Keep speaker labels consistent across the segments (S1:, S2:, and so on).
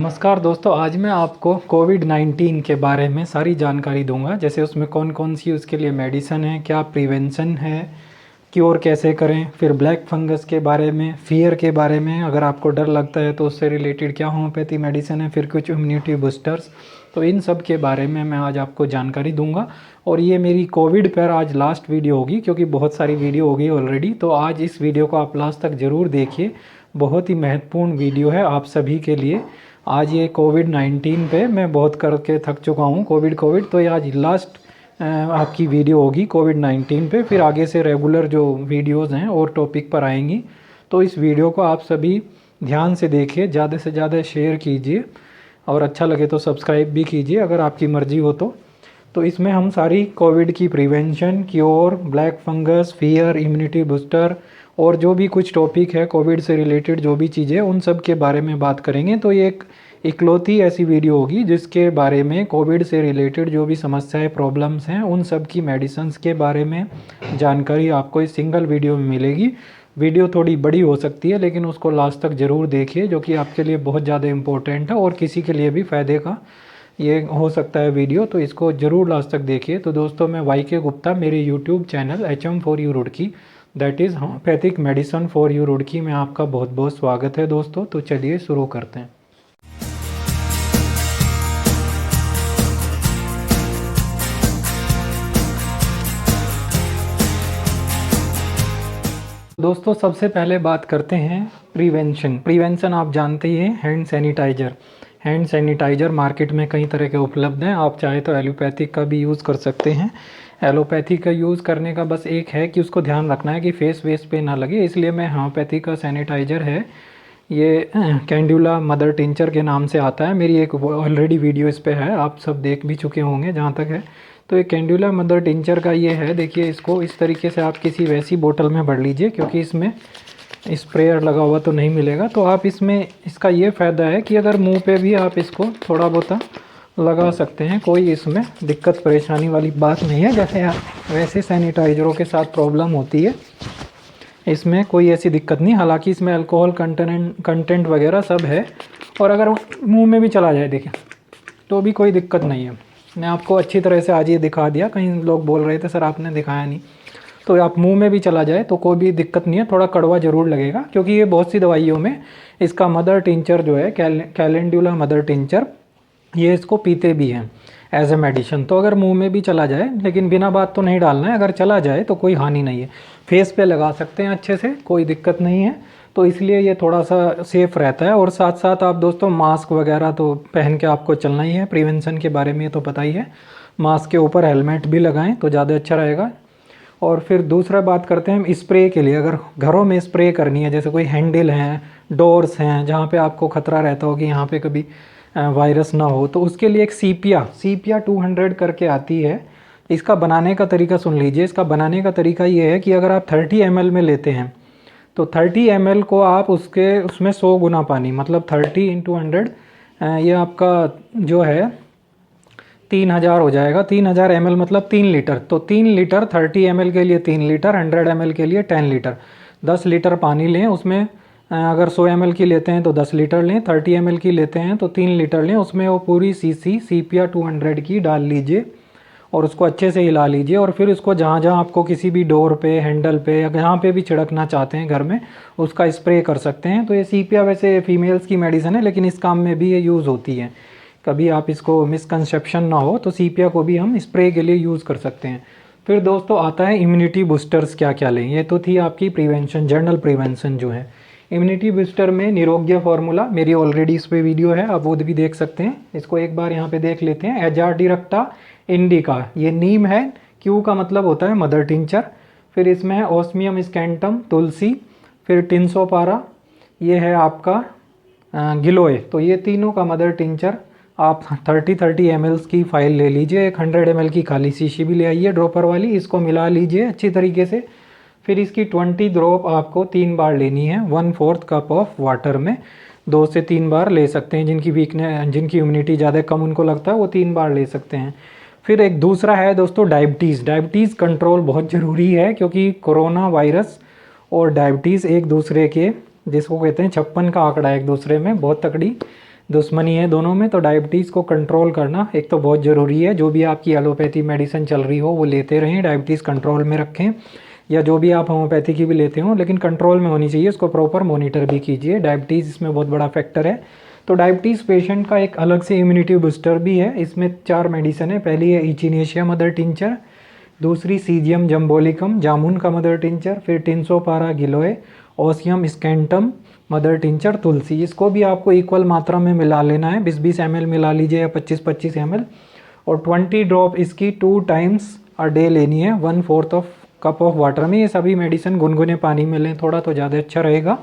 S1: नमस्कार दोस्तों, आज मैं आपको कोविड-19 के बारे में सारी जानकारी दूंगा। जैसे उसमें कौन कौन सी उसके लिए मेडिसिन है, क्या प्रिवेंशन है, क्योर कैसे करें, फिर ब्लैक फंगस के बारे में, फियर के बारे में, अगर आपको डर लगता है तो उससे रिलेटेड क्या होम्योपैथी मेडिसिन है, फिर कुछ इम्यूनिटी बूस्टर्स। तो इन सब के बारे में मैं आज आपको जानकारी दूंगा। और ये मेरी कोविड पर आज लास्ट वीडियो होगी, क्योंकि बहुत सारी वीडियो हो गई ऑलरेडी। तो आज इस वीडियो को आप लास्ट तक ज़रूर देखिए, बहुत ही महत्वपूर्ण वीडियो है आप सभी के लिए। आज ये कोविड-19 पे मैं बहुत करके थक चुका हूँ। कोविड तो ये आज लास्ट आपकी वीडियो होगी कोविड-19 पे। फिर आगे से रेगुलर जो वीडियोस हैं और टॉपिक पर आएंगी। तो इस वीडियो को आप सभी ध्यान से देखिए, ज़्यादा से ज़्यादा शेयर कीजिए और अच्छा लगे तो सब्सक्राइब भी कीजिए अगर आपकी मर्ज़ी हो तो इसमें हम सारी कोविड की prevention, cure, black fungus, fear, immunity booster और जो भी कुछ टॉपिक है कोविड से रिलेटेड जो भी चीज़ें, उन सब के बारे में बात करेंगे। तो ये एक इकलौती ऐसी वीडियो होगी जिसके बारे में कोविड से रिलेटेड जो भी समस्याएं, प्रॉब्लम्स हैं, उन सब की मेडिसिन्स के बारे में जानकारी आपको इस सिंगल वीडियो में मिलेगी। वीडियो थोड़ी बड़ी हो सकती है, लेकिन उसको लास्ट तक ज़रूर देखिए, जो कि आपके लिए बहुत ज़्यादा इम्पोर्टेंट है और किसी के लिए भी फ़ायदे का ये हो सकता है वीडियो। तो इसको ज़रूर लास्ट तक देखिए। तो दोस्तों, मैं YK गुप्ता, मेरे YouTube channel HM4U Roorkee, that is homeopathic medicine for you Roorkee में आपका बहुत बहुत स्वागत है दोस्तों। तो चलिए शुरू करते हैं। दोस्तों, सबसे पहले बात करते हैं प्रिवेंशन आप जानते ही हैं, हैंड सैनिटाइज़र मार्केट में कई तरह के उपलब्ध हैं। आप चाहे तो एलोपैथिक का भी यूज़ कर सकते हैं। एलोपैथिक का यूज़ करने का बस एक है कि उसको ध्यान रखना है कि फेस वेस पे ना लगे, इसलिए मैं होम्योपैथिक का सैनिटाइज़र है, ये कैंडुला मदर टिंचर के नाम से आता है। मेरी एक ऑलरेडी वीडियो इस पे है, आप सब देख भी चुके होंगे जहाँ तक है। तो ये कैंडुला मदर टिंचर का ये है, देखिए इसको इस तरीके से आप किसी वैसी बोतल में भर लीजिए, क्योंकि इसमें स्प्रेयर लगा हुआ तो नहीं मिलेगा। तो आप इसमें इसका ये फ़ायदा है कि अगर मुंह पे भी आप इसको थोड़ा बहुत लगा सकते हैं, कोई इसमें दिक्कत परेशानी वाली बात नहीं है। जैसे वैसे सैनिटाइज़रों के साथ प्रॉब्लम होती है, इसमें कोई ऐसी दिक्कत नहीं। हालांकि इसमें अल्कोहल कंटेंट वगैरह सब है, और अगर मुंह में भी चला जाए देखें तो भी कोई दिक्कत नहीं है। मैं आपको अच्छी तरह से आज ये दिखा दिया। कहीं लोग बोल रहे थे सर आपने दिखाया नहीं, तो आप मुंह में भी चला जाए तो कोई भी दिक्कत नहीं है। थोड़ा कड़वा ज़रूर लगेगा, क्योंकि ये बहुत सी दवाइयों में इसका मदर टिंचर जो है, कैलेंडुला मदर टिंचर, ये इसको पीते भी हैं एज ए मेडिसिन। तो अगर मुंह में भी चला जाए, लेकिन बिना बात तो नहीं डालना है, अगर चला जाए तो कोई हानि नहीं है। फेस पे लगा सकते हैं अच्छे से, कोई दिक्कत नहीं है। तो इसलिए ये थोड़ा सा सेफ़ रहता है। और साथ साथ आप दोस्तों मास्क वगैरह तो पहन के आपको चलना ही है। प्रिवेंशन के बारे में ये तो पता ही है। मास्क के ऊपर हेलमेट भी लगाएं तो ज़्यादा अच्छा रहेगा। और फिर दूसरा बात करते हैं हम स्प्रे के लिए। अगर घरों में स्प्रे करनी है, जैसे कोई हैंडल हैं, डोर्स हैं, जहाँ पे आपको ख़तरा रहता हो कि यहाँ पे कभी वायरस ना हो, तो उसके लिए एक सीपिया 200 करके आती है। इसका बनाने का तरीका सुन लीजिए। इसका बनाने का तरीका ये है कि अगर आप 30 ml में लेते हैं तो 30 ml को आप उसमें 100 गुना पानी, मतलब 30 × 100, ये आपका जो है 3000 हो जाएगा। 3000 ml मतलब 3 लीटर। तो 3 लीटर 30 ml के लिए 3 लीटर, 100 ml के लिए 10 लीटर, 10 लीटर पानी लें। उसमें अगर 100 ml की लेते हैं तो 10 लीटर लें, 30 ml की लेते हैं तो 3 लीटर लें। उसमें वो पूरी सीसी सीपिया 200 की डाल लीजिए और उसको अच्छे से हिला लीजिए। और फिर उसको जहाँ जहाँ आपको किसी भी डोर पे, हैंडल पे, या जहाँ पे भी छिड़कना चाहते हैं घर में, उसका स्प्रे कर सकते हैं। तो ये सीपिया वैसे फीमेल्स की मेडिसिन है, लेकिन इस काम में भी ये यूज़ होती है। कभी आप इसको मिसकंसेप्शन ना हो तो सीपिया को भी हम स्प्रे के लिए यूज़ कर सकते हैं। फिर दोस्तों आता है इम्यूनिटी बूस्टर्स क्या क्या लें। ये तो थी आपकी प्रिवेंशन, जनरल प्रिवेंशन जो है। इम्यूनिटी बूस्टर में निरोग्य फार्मूला, मेरी ऑलरेडी इस पे वीडियो है, आप वो भी देख सकते हैं। इसको एक बार यहाँ पे देख लेते हैं। एजार्डिरक्टा इंडिका, ये नीम है। क्यू का मतलब होता है मदर टिंचर। फिर इसमें है ओस्मियम स्कैंटम, तुलसी। फिर टिंसोपारा, ये है आपका गिलोय। तो ये तीनों का मदर टिंचर आप 30 ml की फाइल ले लीजिए। एक 100 ml की खाली शीशी भी ले आइए ड्रॉपर वाली, इसको मिला लीजिए अच्छी तरीके से। फिर इसकी 20 ड्रॉप आपको 3 बार लेनी है, 1/4 कप ऑफ वाटर में। 2 से 3 बार ले सकते हैं। जिनकी इम्यूनिटी ज़्यादा कम उनको लगता है वो 3 बार ले सकते हैं। फिर एक दूसरा है दोस्तों डायबिटीज़ कंट्रोल बहुत ज़रूरी है, क्योंकि कोरोना वायरस और डायबिटीज़ एक दूसरे के, जिसको कहते हैं 56 का आंकड़ा, एक दूसरे में बहुत तकड़ी दुश्मनी है दोनों में। तो डायबिटीज़ को कंट्रोल करना एक तो बहुत ज़रूरी है। जो भी आपकी एलोपैथी मेडिसिन चल रही हो वो लेते रहें, डायबिटीज़ कंट्रोल में रखें, या जो भी आप होम्योपैथी की भी लेते हो लेकिन कंट्रोल में होनी चाहिए, उसको प्रॉपर मॉनिटर भी कीजिए। डायबिटीज़ इसमें बहुत बड़ा फैक्टर है। तो डायबिटीज़ पेशेंट का एक अलग से इम्यूनिटी बूस्टर भी है। इसमें 4 मेडिसिन है। पहली है इचिनेशिया मदर टिंचर, दूसरी सीजियम जम्बोलिकम जामुन का मदर टिंचर, फिर टिंसोपारा गिलोय, ओसियम स्कैंटम मदर टिंचर तुलसी। इसको भी आपको इक्वल मात्रा में मिला लेना है, 20-20 ml मिला लीजिए या 25-25 ml, और 20 ड्रॉप इसकी 2 टाइम्स अ डे लेनी है 1/4 ऑफ कप ऑफ वाटर में। ये सभी मेडिसिन गुनगुने पानी में लें थोड़ा, तो ज़्यादा अच्छा रहेगा।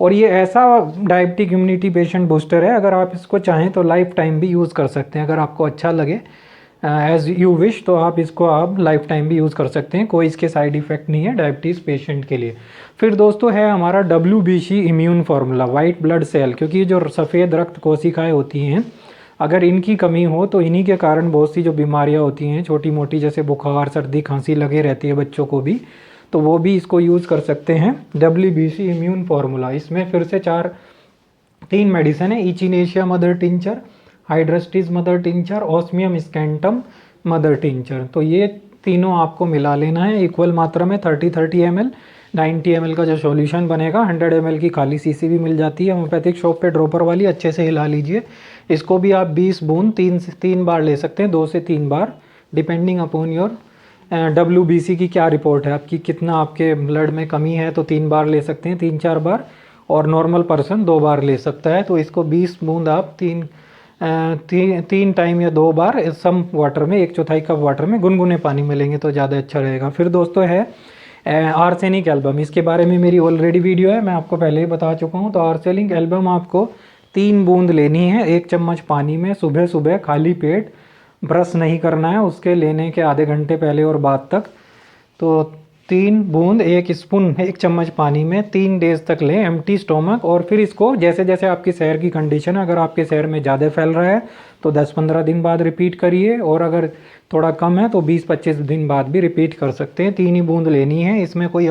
S1: और ये ऐसा डायबिटिक इम्यूनिटी पेशेंट बूस्टर है, अगर आप इसको चाहें तो लाइफ टाइम भी यूज़ कर सकते हैं। अगर आपको अच्छा लगे एज़ यू विश तो आप इसको आप लाइफ टाइम भी यूज़ कर सकते हैं, कोई इसके साइड इफ़ेक्ट नहीं है डायबिटीज़ पेशेंट के लिए। फिर दोस्तों है हमारा WBC immune formula, white blood cell, क्योंकि ये जो सफ़ेद रक्त कोशिकाएँ होती हैं अगर इनकी कमी हो तो इन्हीं के कारण बहुत सी जो बीमारियाँ होती हैं छोटी मोटी, जैसे बुखार सर्दी खांसी लगे रहती है बच्चों को भी, तो वो भी इसको यूज़ कर सकते हैं। WBC इम्यून फार्मूला, इसमें फिर से 3 मेडिसिन है, echinacea mother tincture, hydrastis mother tincture, ocimum sanctum mother tincture. तो ये तीनों आपको मिला लेना है इक्वल मात्रा में 30-30 ml। 90 ml का जो सॉल्यूशन बनेगा, 100 ml की खाली शीशी भी मिल जाती है होम्योपैथिक शॉप पे ड्रॉपर वाली, अच्छे से हिला लीजिए। इसको भी आप 20 बूंद 3 बार ले सकते हैं, 2 से 3 बार, डिपेंडिंग अपॉन योर WBC की क्या रिपोर्ट है आपकी, कितना आपके ब्लड में कमी है, तो 3 बार ले सकते हैं, 3-4 बार, और नॉर्मल पर्सन 2 बार ले सकता है। तो इसको 20 बूंद आप 3 टाइम या 2 बार सम वाटर में, 1/4 कप वाटर में गुनगुने पानी में लेंगे तो ज़्यादा अच्छा रहेगा। फिर दोस्तों है आर्सेनिक एल्बम, इसके बारे में मेरी ऑलरेडी वीडियो है, मैं आपको पहले ही बता चुका हूँ। तो आर्सेनिक एल्बम आपको 3 बूंद लेनी है 1 चम्मच पानी में, सुबह सुबह खाली पेट, ब्रश नहीं करना है उसके लेने के आधे घंटे पहले और बाद तक। तो 3 बूंद 1 स्पून 1 चम्मच पानी में 3 डेज तक लें एम्प्टी स्टोमक। और फिर इसको जैसे जैसे आपकी शहर की कंडीशन है, अगर आपके शहर में ज़्यादा फैल रहा है तो 10-15 दिन बाद रिपीट करिए, और अगर थोड़ा कम है तो 20-25 दिन बाद भी रिपीट कर सकते हैं। 3 ही बूंद लेनी है, इसमें कोई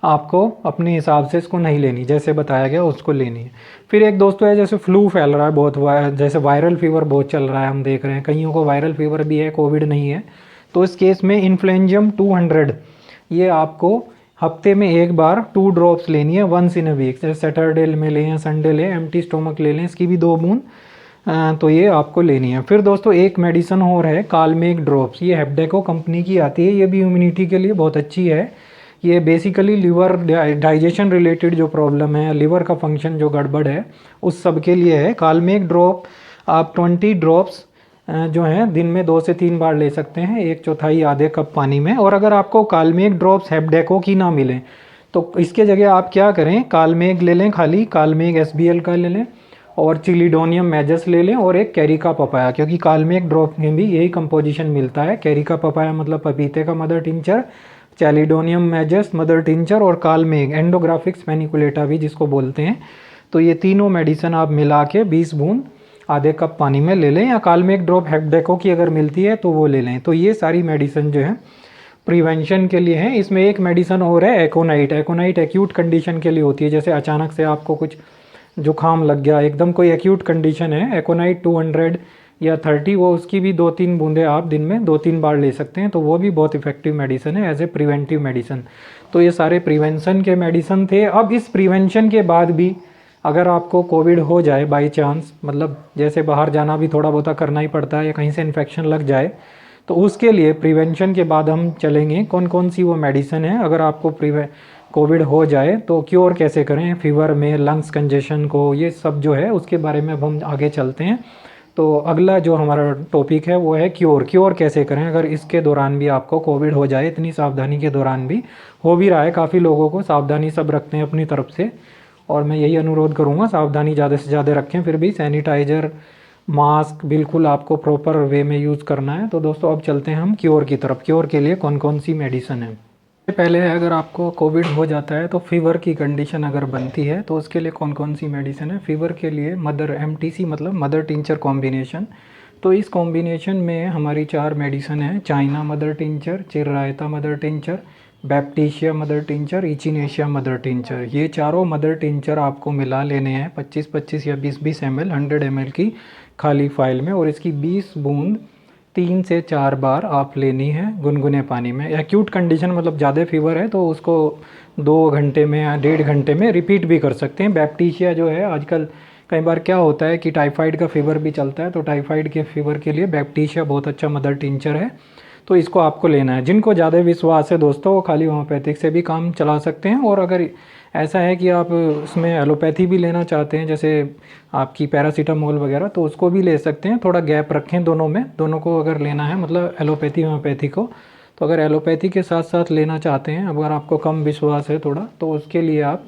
S1: आपको अपने हिसाब से इसको नहीं लेनी, जैसे बताया गया उसको लेनी है। फिर एक दोस्तों है, जैसे फ्लू फैल रहा है बहुत, जैसे वायरल फीवर बहुत चल रहा है, हम देख रहे हैं कईयों को वायरल फीवर भी है, कोविड नहीं है। तो इस केस में इन्फ्लुएंजम 200 ये आपको हफ्ते में 1 बार 2 ड्रॉप्स लेनी है, वंस इन अ वीक, जैसे सैटरडे में लें या संडे लें, एम्प्टी स्टोमक ले लें, इसकी भी 2 बूंद तो ये आपको लेनी है। फिर दोस्तों एक मेडिसिन और है कालमेक ड्रॉप्स, ये हेप्डेको कंपनी की आती है, ये भी इम्यूनिटी के लिए बहुत अच्छी है। ये बेसिकली लिवर डाइजेशन रिलेटेड जो प्रॉब्लम है, लिवर का फंक्शन जो गड़बड़ है उस सब के लिए है। कालमेक ड्रॉप आप 20 ड्रॉप्स जो हैं दिन में 2 से 3 बार ले सकते हैं, 1/4 आधे कप पानी में। और अगर आपको कालमेक ड्रॉप्स हेप्डेको की ना मिलें तो इसके जगह आप क्या करें, कालमेक ले लें, खाली कालमेक SBL का ले लें, और चिलिडोनियम मैजस ले लें, और एक कैरिका पपाया, क्योंकि कालमेक ड्रॉप में भी यही कंपोजिशन मिलता है। कैरिका पपाया मतलब पपीते का मदर टिंचर, चैलिडोनियम मैजस मदर टिंचर, और कालमेक एंडोग्राफिक्स मैनिकुलेटा भी जिसको बोलते हैं। तो ये तीनों मेडिसिन आप मिला के 20 बूंद आधे कप पानी में ले लें, या कालमेक ड्रॉप हेप्डेको की अगर मिलती है तो वो ले लें। तो ये सारी मेडिसिन जो है प्रिवेंशन के लिए है। इसमें एक मेडिसिन और है एकोनाइट। एकोनाइट एक्यूट कंडीशन के लिए होती है, जैसे अचानक से आपको कुछ जुकाम लग गया, एकदम कोई एक्यूट कंडीशन है, एकोनाइट 200 या 30, वो उसकी भी 2-3 बूंदें आप दिन में 2-3 बार ले सकते हैं। तो वो भी बहुत इफेक्टिव मेडिसिन है एज ए प्रिवेंटिव मेडिसिन। तो ये सारे प्रिवेंशन के मेडिसिन थे। अब इस प्रिवेंशन के बाद भी अगर आपको कोविड हो जाए बाई चांस, मतलब जैसे बाहर जाना भी थोड़ा बहुत करना ही पड़ता है, या कहीं से इन्फेक्शन लग जाए, तो उसके लिए प्रिवेंशन के बाद हम चलेंगे कौन कौन सी वो मेडिसिन है। अगर आपको कोविड हो जाए तो क्योर कैसे करें फीवर में, लंग्स कंजेशन को, ये सब जो है उसके बारे में अब हम आगे चलते हैं। तो अगला जो हमारा टॉपिक है वो है क्योर कैसे करें अगर इसके दौरान भी आपको कोविड हो जाए। इतनी सावधानी के दौरान भी हो भी रहा है, काफ़ी लोगों को सावधानी सब रखते हैं अपनी तरफ से, और मैं यही अनुरोध करूँगा सावधानी ज़्यादा से ज़्यादा रखें। फिर भी सैनिटाइज़र, मास्क बिल्कुल आपको प्रॉपर वे में यूज़ करना है। तो दोस्तों अब चलते हैं हम क्योर की तरफ। क्योर के लिए कौन कौन सी मेडिसिन है। पहले अगर आपको कोविड हो जाता है तो फीवर की कंडीशन अगर बनती है तो उसके लिए कौन कौन सी मेडिसिन है। फीवर के लिए मदर MTC मतलब मदर टिंचर कॉम्बिनेशन। तो इस कॉम्बिनेशन में हमारी 4 मेडिसिन है, China mother tincture, chirayata mother tincture, baptisia mother tincture, echinacea mother tincture, ये चारों मदर टिंचर आपको मिला लेने हैं 25-25 या 20-20 ml 100 ml की खाली फाइल में, और इसकी 20 बूंद 3 से 4 बार आप लेनी है गुनगुने पानी में। एक्यूट कंडीशन मतलब ज़्यादा फीवर है तो उसको 2 घंटे में या 1.5 घंटे में रिपीट भी कर सकते हैं। बैप्टीशिया जो है आजकल कई बार क्या होता है कि टाइफाइड का फीवर भी चलता है, तो टाइफाइड के फीवर के लिए बैप्टीशिया बहुत अच्छा मदर टिंचर है, तो इसको आपको लेना है। जिनको ज़्यादा विश्वास है दोस्तों वो खाली होम्योपैथिक से भी काम चला सकते हैं, और अगर ऐसा है कि आप उसमें एलोपैथी भी लेना चाहते हैं जैसे आपकी पैरासीटामोल वगैरह, तो उसको भी ले सकते हैं। थोड़ा गैप रखें दोनों में, दोनों को अगर लेना है मतलब एलोपैथी होम्योपैथी को, तो अगर एलोपैथी के साथ साथ लेना चाहते हैं, अगर आपको कम विश्वास है थोड़ा, तो उसके लिए आप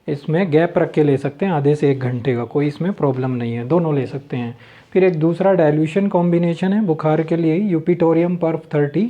S1: इसमें गैप रख के ले सकते हैं आधे से 1 घंटे का, कोई इसमें प्रॉब्लम नहीं है, दोनों ले सकते हैं। फिर एक दूसरा डाइल्यूशन कॉम्बिनेशन है बुखार के लिए, यूपिटोरियम पर्फ 30,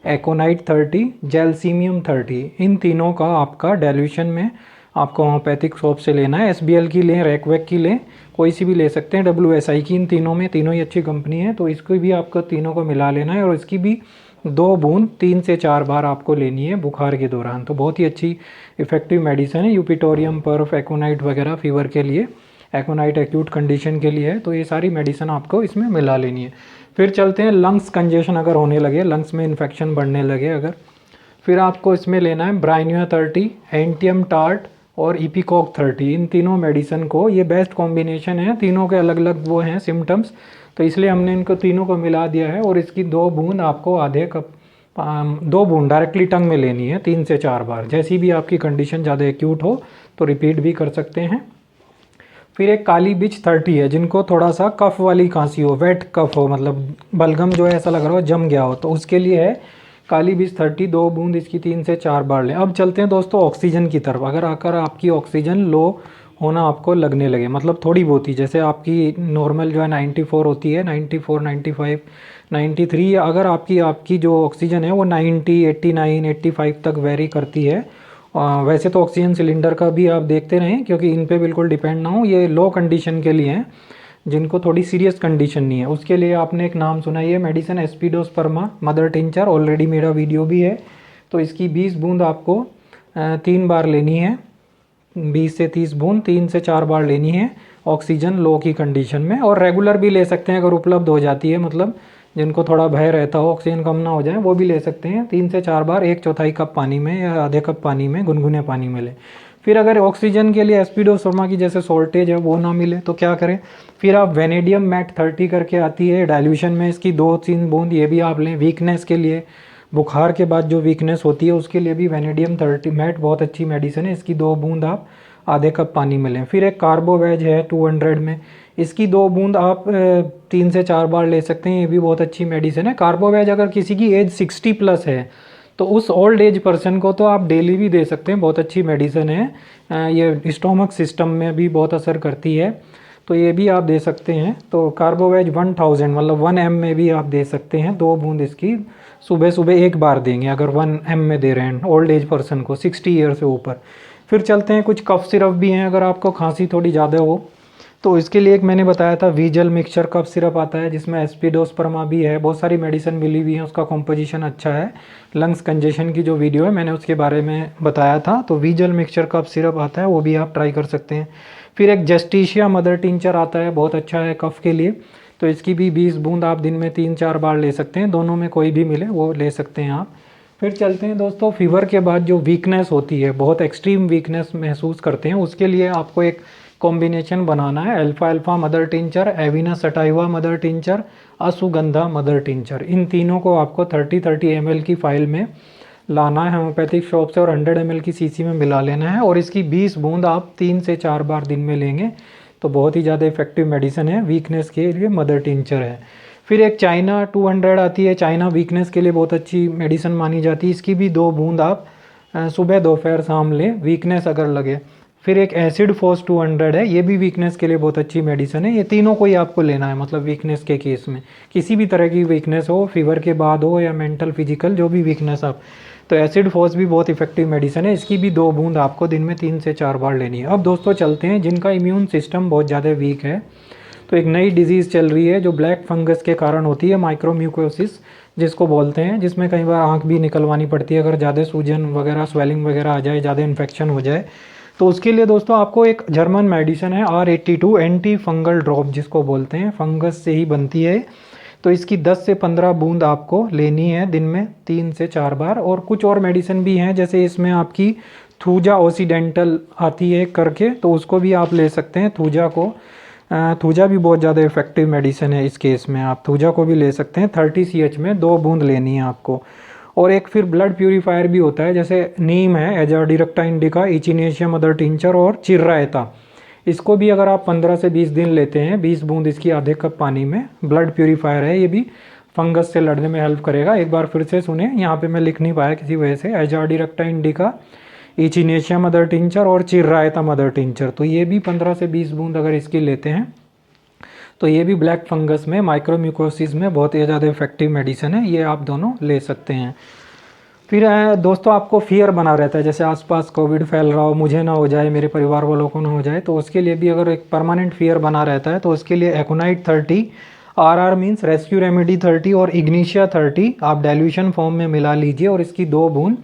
S1: एकोनाइट 30, जैल्सीमियम 30, इन तीनों का आपका डाइल्यूशन में आपको होम्योपैथिक शॉप से लेना है। SBL की लें, रैकवैक की लें, कोई सी भी ले सकते हैं, WSI की, इन तीनों में, तीनों ही अच्छी कंपनी है, तो इसको भी आपको तीनों को मिला लेना है, और इसकी भी 2 बूंद 3 से 4 बार आपको लेनी है बुखार के दौरान। तो बहुत ही अच्छी इफेक्टिव मेडिसिन है यूपिटोरियम पर्फ, एकोनाइट वगैरह फीवर के लिए, एकोनाइट एक्यूट कंडीशन के लिए है, तो ये सारी मेडिसिन आपको इसमें मिला लेनी है। फिर चलते हैं लंग्स कंजेशन अगर होने लगे, लंग्स में इन्फेक्शन बढ़ने लगे अगर, फिर आपको इसमें लेना है ब्राइनिया 30, एंटियम टार्ट और इपिकॉक 30, इन तीनों मेडिसिन को, ये बेस्ट कॉम्बिनेशन है, तीनों के अलग अलग वो हैं सिम्टम्स, तो इसलिए हमने इनको तीनों को मिला दिया है। और इसकी 2 बूंद आपको आधे कप 2 बूंद डायरेक्टली टंग में लेनी है 3 से 4 बार, जैसी भी आपकी कंडीशन ज़्यादा एक्यूट हो तो रिपीट भी कर सकते हैं। फिर एक काली बिच 30 है, जिनको थोड़ा सा कफ वाली खांसी हो, वेट कफ हो, मतलब बलगम जो है ऐसा लग रहा हो जम गया हो, तो उसके लिए है काली बिच 30, 2 बूंद इसकी 3 से 4 बार लें। अब चलते हैं दोस्तों ऑक्सीजन की तरफ। अगर आकर आपकी ऑक्सीजन लो होना आपको लगने लगे, मतलब थोड़ी बहुत ही, जैसे आपकी नॉर्मल जो है 94 होती है, 94, 95, 93, अगर आपकी जो ऑक्सीजन है वो 90, 89, 85 तक वेरी करती है। वैसे तो ऑक्सीजन सिलेंडर का भी आप देखते रहें, क्योंकि इन पे बिल्कुल डिपेंड ना हो, ये लो कंडीशन के लिए हैं, जिनको थोड़ी सीरियस कंडीशन नहीं है, उसके लिए आपने एक नाम सुना, ये medicine aspidosperma mother tincture, already मेरा वीडियो भी है, तो इसकी 20 बूंद आपको 3 बार लेनी है, 20 से 30 बूंद 3 से 4 बार लेनी है ऑक्सीजन लो की कंडीशन में, और रेगुलर भी ले सकते हैं अगर उपलब्ध हो जाती है, मतलब जिनको थोड़ा भय रहता हो ऑक्सीजन कम ना हो जाए वो भी ले सकते हैं। 3 से 4 बार 1/4 कप पानी में या आधे कप पानी में, गुनगुने पानी में लें। फिर अगर ऑक्सीजन के लिए एस्पिडोस्पर्मा की जैसे शॉर्टेज है वो ना मिले तो क्या करें, फिर आप वेनेडियम मैट 30 करके आती है डाइल्यूशन में, इसकी 2-3 बूंद ये भी आप लें। वीकनेस के लिए, बुखार के बाद जो वीकनेस होती है उसके लिए भी वेनेडियम 30 मैट बहुत अच्छी मेडिसिन है, इसकी 2 बूंद आप आधे कप पानी में लें। फिर एक कार्बोवेज है 200 में, इसकी 2 बूंद आप 3 से 4 बार ले सकते हैं, ये भी बहुत अच्छी मेडिसिन है। कार्बोवेज अगर किसी की एज 60+ है तो उस ओल्ड एज पर्सन को तो आप डेली भी दे सकते हैं, बहुत अच्छी मेडिसिन है, ये स्टोमक सिस्टम में भी बहुत असर करती है, तो ये भी आप दे सकते हैं। तो कार्बोवेज 1000 मतलब 1 m में भी आप दे सकते हैं, 2 बूंद इसकी सुबह सुबह 1 बार देंगे अगर 1 m में दे रहे हैं ओल्ड एज पर्सन को 60 ईयर से ऊपर। फिर चलते हैं कुछ कफ सिरप भी हैं, अगर आपको खांसी थोड़ी ज़्यादा हो तो इसके लिए एक मैंने बताया था वीजल मिक्सचर कफ सिरप आता है, जिसमें एस्पिडोस्पर्मा भी है, बहुत सारी मेडिसिन मिली हुई है, उसका कॉम्पोजिशन अच्छा है। लंग्स कंजेशन की जो वीडियो है मैंने उसके बारे में बताया था, तो वीजल मिक्सचर कफ सिरप आता है, वो भी आप ट्राई कर सकते हैं। फिर एक जस्टिशिया मदर टिंचर आता है, बहुत अच्छा है कफ के लिए, तो इसकी भी 20 बूंद आप दिन में 3-4 बार ले सकते हैं, दोनों में कोई भी मिले वो ले सकते हैं आप। फिर चलते हैं दोस्तों फीवर के बाद जो वीकनेस होती है, बहुत एक्सट्रीम वीकनेस महसूस करते हैं, उसके लिए आपको एक कॉम्बिनेशन बनाना है, अल्फा अल्फा mother tincture, avena sativa mother tincture, ashwagandha mother tincture, इन तीनों को आपको 30-30 ml की फाइल में लाना है होम्योपैथिक शॉप से, और 100 ml की शीशी में मिला लेना है, और इसकी 20 बूंद आप 3 से 4 बार दिन में लेंगे, तो बहुत ही ज़्यादा इफेक्टिव मेडिसिन है, वीकनेस के लिए मदर टिंचर है। फिर एक चाइना 200 आती है, चाइना वीकनेस के लिए बहुत अच्छी मेडिसिन मानी जाती है, इसकी भी 2 बूंद आप सुबह दोपहर शाम लें, वीकनेस अगर लगे। फिर एक एसिड फोस 200 है, ये भी वीकनेस के लिए बहुत अच्छी मेडिसिन है, ये तीनों को ही आपको लेना है, मतलब वीकनेस के केस में, किसी भी तरह की वीकनेस हो, फीवर के बाद हो या मेंटल फिजिकल जो भी वीकनेस आप, तो एसिड फोस भी बहुत इफेक्टिव मेडिसिन है, इसकी भी 2 बूंद आपको दिन में 3 से 4 बार लेनी है। अब दोस्तों चलते हैं जिनका इम्यून सिस्टम बहुत ज़्यादा वीक है, तो एक नई डिजीज़ चल रही है जो ब्लैक फंगस के कारण होती है, माइक्रोम्यूकोसिस, जिसको बोलते हैं, जिसमें कई बार आँख भी निकलवानी पड़ती है अगर ज़्यादा सूजन वगैरह स्वेलिंग वगैरह आ जाए, ज़्यादा इन्फेक्शन हो जाए। तो उसके लिए दोस्तों आपको एक जर्मन मेडिसिन है R82 एंटी फंगल ड्रॉप, जिसको बोलते हैं, फंगस से ही बनती है। तो इसकी 10 से 15 बूंद आपको लेनी है दिन में 3 से 4 बार। और कुछ और मेडिसिन भी हैं, जैसे इसमें आपकी थूजा ओसीडेंटल आती है करके, तो उसको भी आप ले सकते हैं। थूजा भी बहुत ज़्यादा इफेक्टिव मेडिसिन है इस केस में, आप थूजा को भी ले सकते हैं। 30 CH में 2 बूंद लेनी है आपको। और एक फिर ब्लड प्यूरीफायर भी होता है, जैसे नीम है, एजाडिरेक्टा इंडिका, इचिनेशिया मदर टिंचर और चिर्रायता। इसको भी अगर आप 15 से 20 दिन लेते हैं, 20 बूंद इसकी आधे कप पानी में, ब्लड प्यूरीफायर है ये भी, फंगस से लड़ने में हेल्प करेगा। एक बार फिर से सुने, यहाँ पे मैं लिख नहीं पाया किसी वजह से, एजाडिरेक्टा इंडिका, इचिनेशिया मदर टिंचर और चिर्रायता मदर टिंचर। तो ये भी 15 से 20 बूंद अगर इसकी लेते हैं तो ये भी ब्लैक फंगस में, माइक्रोम्यूकोसिस में बहुत ही ज़्यादा इफेक्टिव मेडिसिन है, ये आप दोनों ले सकते हैं। फिर दोस्तों आपको फियर बना रहता है, जैसे आसपास कोविड फैल रहा हो, मुझे ना हो जाए, मेरे परिवार वालों को ना हो जाए, तो उसके लिए भी अगर एक परमानेंट फियर बना रहता है तो उसके लिए एकोनाइट 30, RR मीन्स रेस्क्यू रेमेडी 30 और इग्निशिया 30 आप डाइल्यूशन फॉर्म में मिला लीजिए और इसकी 2 बूंद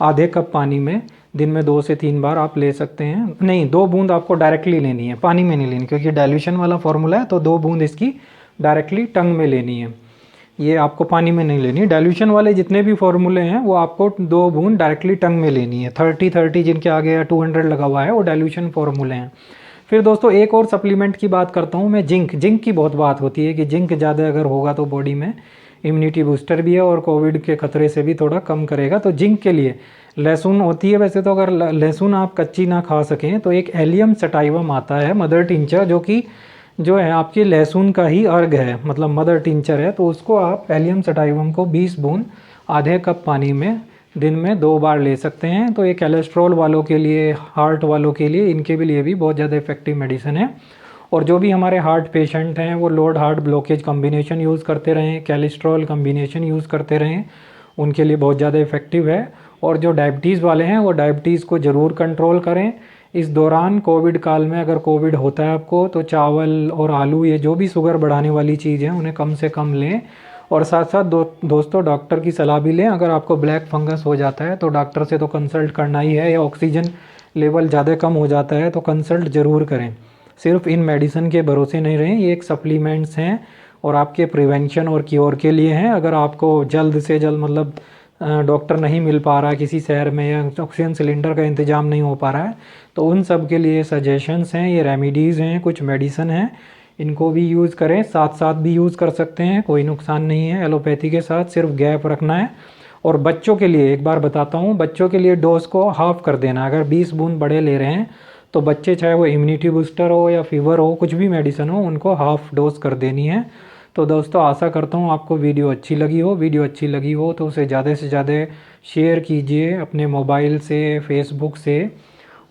S1: आधे कप पानी में दिन में 2 से 3 बार आप ले सकते हैं। नहीं, 2 बूंद आपको डायरेक्टली लेनी है, पानी में नहीं लेनी, क्योंकि डाइल्यूशन वाला फॉर्मूला है। तो 2 बूंद इसकी डायरेक्टली टंग में लेनी है, ये आपको पानी में नहीं लेनी। डाइल्यूशन वाले जितने भी फॉर्मूले हैं वो आपको 2 बूंद डायरेक्टली टंग में लेनी है। 30 जिनके आगे या 200 लगा हुआ है वो डाइल्यूशन फॉर्मूले हैं। फिर दोस्तों एक और सप्लीमेंट की बात करता हूँ मैं, जिंक की बहुत बात होती है कि जिंक ज़्यादा अगर होगा तो बॉडी में इम्यूनिटी बूस्टर भी है और कोविड के खतरे से भी थोड़ा कम करेगा। तो जिंक के लिए लहसुन होती है, वैसे तो अगर लहसुन आप कच्ची ना खा सकें तो एक एलियम सटाइवम आता है मदर टिंचर, जो है आपकी लहसुन का ही अर्ग है, मतलब मदर टिंचर है। तो उसको आप एलियम सटाइवम को 20 बूंद आधे कप पानी में दिन में 2 बार ले सकते हैं। तो ये कोलेस्ट्रॉल वालों के लिए, हार्ट वालों के लिए, इनके भी लिए भी बहुत ज़्यादा इफेक्टिव मेडिसिन है। और जो भी हमारे हार्ट पेशेंट हैं वो load heart blockage combination use करते रहें, कोलेस्ट्रॉल कम्बिनेशन यूज़ करते रहें, उनके लिए बहुत ज़्यादा इफेक्टिव है। और जो डायबिटीज़ वाले हैं वो डायबिटीज़ को ज़रूर कंट्रोल करें। इस दौरान कोविड काल में अगर कोविड होता है आपको तो चावल और आलू, ये जो भी शुगर बढ़ाने वाली चीज़ है उन्हें कम से कम लें। और साथ साथ दोस्तों डॉक्टर की सलाह भी लें। अगर आपको ब्लैक फंगस हो जाता है तो डॉक्टर से तो कंसल्ट करना ही है, या ऑक्सीजन लेवल ज़्यादा कम हो जाता है तो कंसल्ट ज़रूर करें। सिर्फ इन मेडिसिन के भरोसे नहीं रहें, ये एक सप्लीमेंट्स हैं और आपके प्रिवेंशन और क्योर के लिए हैं। अगर आपको जल्द से जल्द, मतलब डॉक्टर नहीं मिल पा रहा है किसी शहर में, या ऑक्सीजन सिलेंडर का इंतज़ाम नहीं हो पा रहा है, तो उन सब के लिए सजेशंस हैं, ये रेमेडीज़ हैं, कुछ मेडिसिन हैं, इनको भी यूज़ करें। साथ साथ भी यूज़ कर सकते हैं, कोई नुकसान नहीं है एलोपैथी के साथ, सिर्फ गैप रखना है। और बच्चों के लिए एक बार बताता हूँ, बच्चों के लिए डोज को हाफ़ कर देना। अगर 20 बूंद बड़े ले रहे हैं तो बच्चे, चाहे वो इम्यूनिटी बूस्टर हो या फीवर हो, कुछ भी मेडिसिन हो, उनको हाफ़ डोज कर देनी है। तो दोस्तों आशा करता हूँ आपको वीडियो अच्छी लगी हो। वीडियो अच्छी लगी हो तो उसे ज़्यादा से ज़्यादा शेयर कीजिए अपने मोबाइल से, फेसबुक से।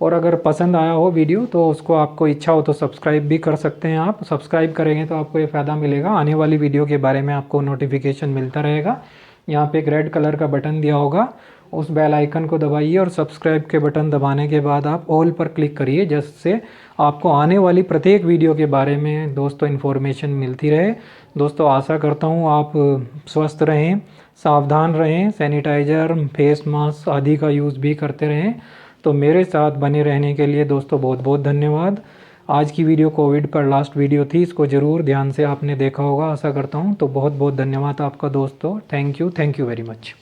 S1: और अगर पसंद आया हो वीडियो तो उसको, आपको इच्छा हो तो सब्सक्राइब भी कर सकते हैं। आप सब्सक्राइब करेंगे तो आपको ये फ़ायदा मिलेगा, आने वाली वीडियो के बारे में आपको नोटिफिकेशन मिलता रहेगा। यहाँ पे एक रेड कलर का बटन दिया होगा, उस बेल आइकन को दबाइए और सब्सक्राइब के बटन दबाने के बाद आप ऑल पर क्लिक करिए, जिससे आपको आने वाली प्रत्येक वीडियो के बारे में दोस्तों इन्फॉर्मेशन मिलती रहे। दोस्तों आशा करता हूँ आप स्वस्थ रहें, सावधान रहें, सैनिटाइज़र, फेस मास्क आदि का यूज़ भी करते रहें। तो मेरे साथ बने रहने के लिए दोस्तों बहुत बहुत धन्यवाद। आज की वीडियो कोविड पर लास्ट वीडियो थी, इसको ज़रूर ध्यान से आपने देखा होगा आशा करता हूँ। तो बहुत बहुत धन्यवाद आपका दोस्तों, थैंक यू वेरी मच।